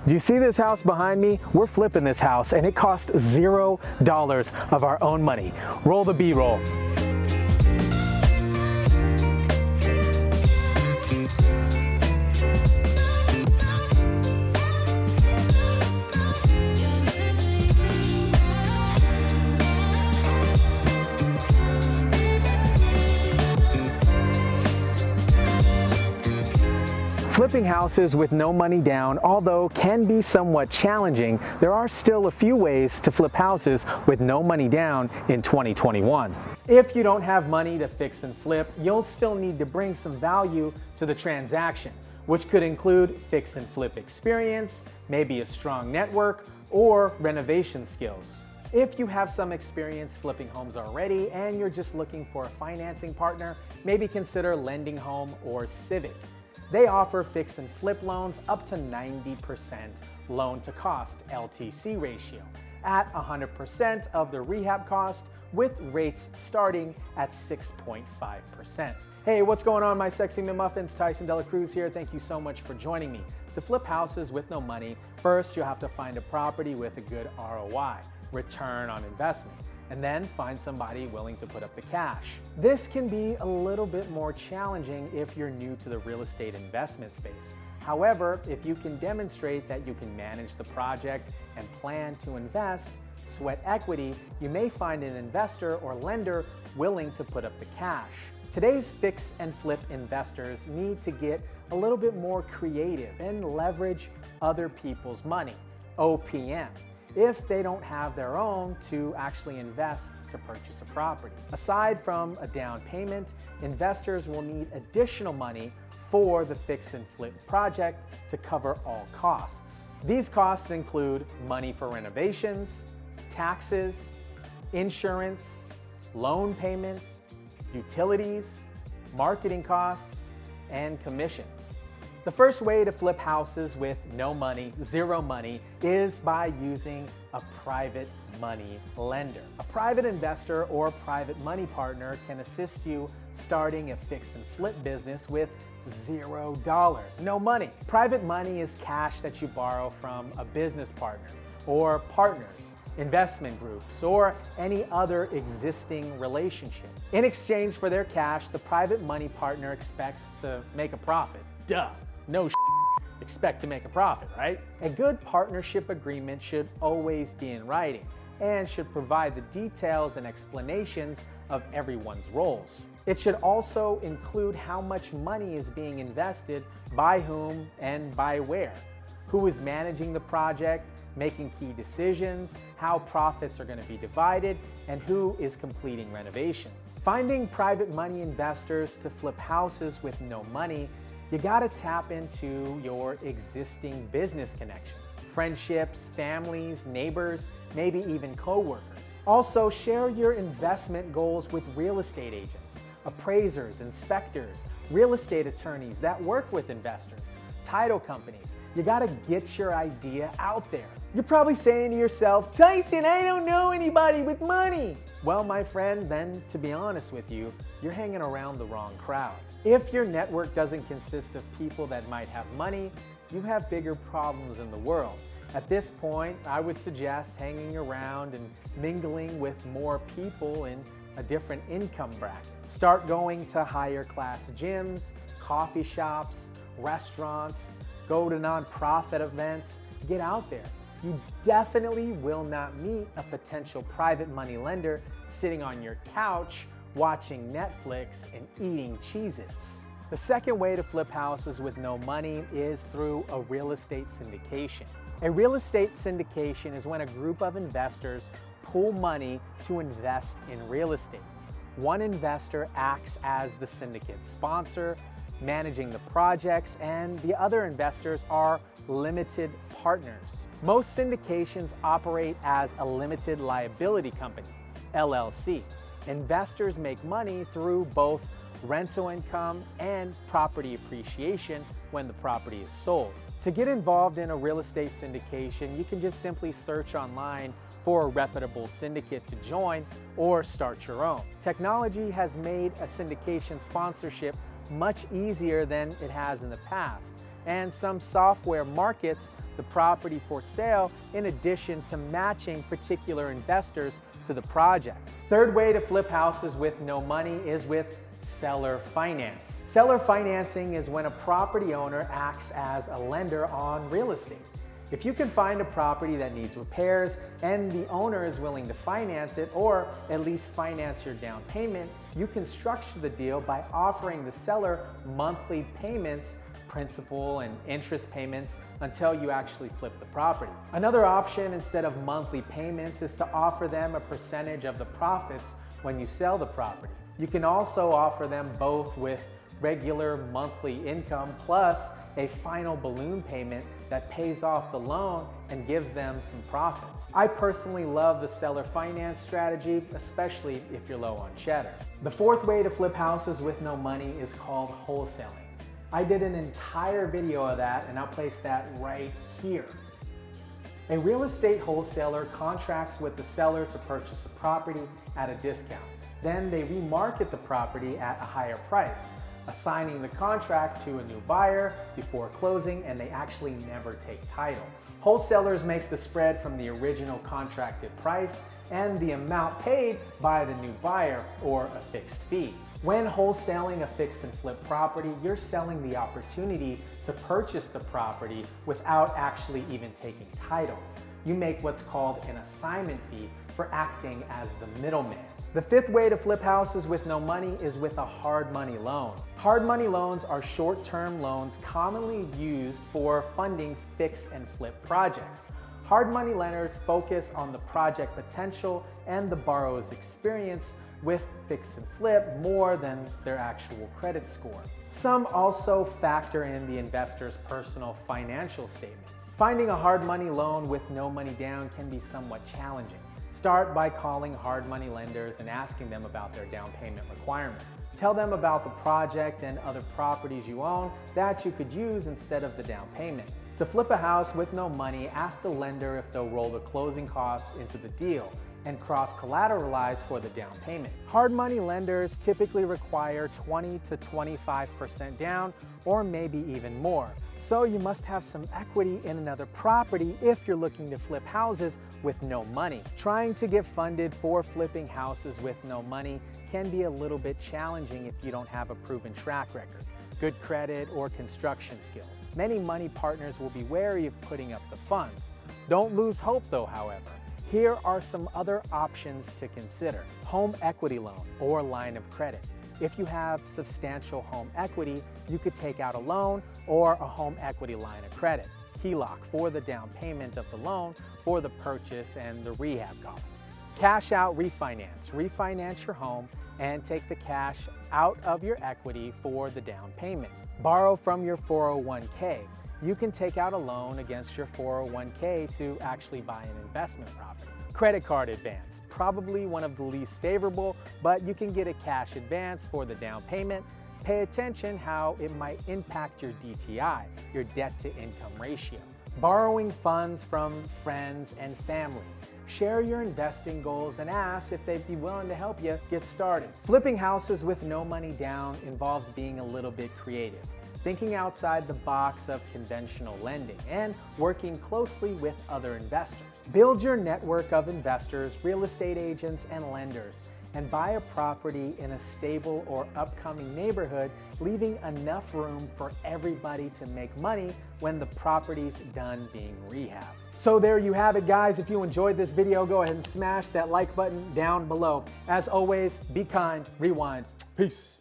Do you see this house behind me? We're flipping this house and it cost $0 of our own money. Roll the B-roll. Flipping houses with no money down, although can be somewhat challenging, there are still a few ways to flip houses with no money down in 2021. If you don't have money to fix and flip, you'll still need to bring some value to the transaction, which could include fix and flip experience, maybe a strong network, or renovation skills. If you have some experience flipping homes already and you're just looking for a financing partner, maybe consider Lending Home or Civic. They offer fix and flip loans up to 90% loan to cost LTC ratio at 100% of the rehab cost with rates starting at 6.5%. Hey, what's going on, my sexy McMuffins? Tyson Dela Cruz here. Thank you so much for joining me. To flip houses with no money, first you'll have to find a property with a good ROI, return on investment, and then find somebody willing to put up the cash. This can be a little bit more challenging if you're new to the real estate investment space. However, if you can demonstrate that you can manage the project and plan to invest, sweat equity, you may find an investor or lender willing to put up the cash. Today's fix and flip investors need to get a little bit more creative and leverage other people's money, OPM, if they don't have their own to actually invest to purchase a property. Aside from a down payment, investors will need additional money for the fix and flip project to cover all costs. These costs include money for renovations, taxes, insurance, loan payments, utilities, marketing costs, and commissions. The first way to flip houses with no money, zero money, is by using a private money lender. A private investor or private money partner can assist you starting a fix and flip business with $0, no money. Private money is cash that you borrow from a business partner or partners, investment groups, or any other existing relationship. In exchange for their cash, the private money partner expects to make a profit. Duh. No expect to make a profit, right? A good partnership agreement should always be in writing and should provide the details and explanations of everyone's roles. It should also include how much money is being invested, by whom and by where, who is managing the project, making key decisions, how profits are going to be divided, and who is completing renovations. Finding private money investors to flip houses with no money, you gotta tap into your existing business connections, friendships, families, neighbors, maybe even coworkers. Also, share your investment goals with real estate agents, appraisers, inspectors, real estate attorneys that work with investors, title companies. You gotta get your idea out there. You're probably saying to yourself, Tyson, I don't know anybody with money. Well, my friend, then to be honest with you, you're hanging around the wrong crowd. If your network doesn't consist of people that might have money, you have bigger problems in the world. At this point, I would suggest hanging around and mingling with more people in a different income bracket. Start going to higher class gyms, coffee shops, restaurants, go to nonprofit events, get out there. You definitely will not meet a potential private money lender sitting on your couch watching Netflix and eating Cheez-Its. The second way to flip houses with no money is through a real estate syndication. A real estate syndication is when a group of investors pool money to invest in real estate. One investor acts as the syndicate sponsor, managing the projects, and the other investors are limited partners. Most syndications operate as a limited liability company, LLC. Investors make money through both rental income and property appreciation when the property is sold. To get involved in a real estate syndication, you can just simply search online for a reputable syndicate to join or start your own. Technology has made a syndication sponsorship much easier than it has in the past, and some software markets the property for sale in addition to matching particular investors to the project. Third way to flip houses with no money is with seller finance. Seller financing is when a property owner acts as a lender on real estate. If you can find a property that needs repairs and the owner is willing to finance it, or at least finance your down payment, you can structure the deal by offering the seller monthly payments, principal and interest payments, until you actually flip the property. Another option instead of monthly payments is to offer them a percentage of the profits when you sell the property. You can also offer them both with regular monthly income plus a final balloon payment that pays off the loan and gives them some profits. I personally love the seller finance strategy, especially if you're low on cheddar. The fourth way to flip houses with no money is called wholesaling. I did an entire video of that, and I'll place that right here. A real estate wholesaler contracts with the seller to purchase a property at a discount. Then they remarket the property at a higher price, assigning the contract to a new buyer before closing, and they actually never take title. Wholesalers make the spread from the original contracted price and the amount paid by the new buyer, or a fixed fee. When wholesaling a fix and flip property, you're selling the opportunity to purchase the property without actually even taking title. You make what's called an assignment fee for acting as the middleman. The fifth way to flip houses with no money is with a hard money loan. Hard money loans are short-term loans commonly used for funding fix and flip projects. Hard money lenders focus on the project potential and the borrower's experience with fix and flip more than their actual credit score. Some also factor in the investor's personal financial statements. Finding a hard money loan with no money down can be somewhat challenging. Start by calling hard money lenders and asking them about their down payment requirements. Tell them about the project and other properties you own that you could use instead of the down payment. To flip a house with no money, ask the lender if they'll roll the closing costs into the deal and cross-collateralize for the down payment. Hard money lenders typically require 20 to 25% down, or maybe even more. So you must have some equity in another property if you're looking to flip houses with no money. Trying to get funded for flipping houses with no money can be a little bit challenging if you don't have a proven track record, good credit, or construction skills. Many money partners will be wary of putting up the funds. Don't lose hope though, however. Here are some other options to consider. Home equity loan or line of credit. If you have substantial home equity, you could take out a loan or a home equity line of credit, HELOC, for the down payment of the loan for the purchase and the rehab costs. Cash out refinance. Refinance your home and take the cash out of your equity for the down payment. Borrow from your 401k. You can take out a loan against your 401k to actually buy an investment property. Credit card advance, probably one of the least favorable, but you can get a cash advance for the down payment. Pay attention how it might impact your DTI, your debt to income ratio. Borrowing funds from friends and family. Share your investing goals and ask if they'd be willing to help you get started. Flipping houses with no money down involves being a little bit creative, thinking outside the box of conventional lending, and working closely with other investors. Build your network of investors, real estate agents, and lenders, and buy a property in a stable or upcoming neighborhood, leaving enough room for everybody to make money when the property's done being rehabbed. So there you have it, guys. If you enjoyed this video, go ahead and smash that like button down below. As always, be kind, rewind, peace.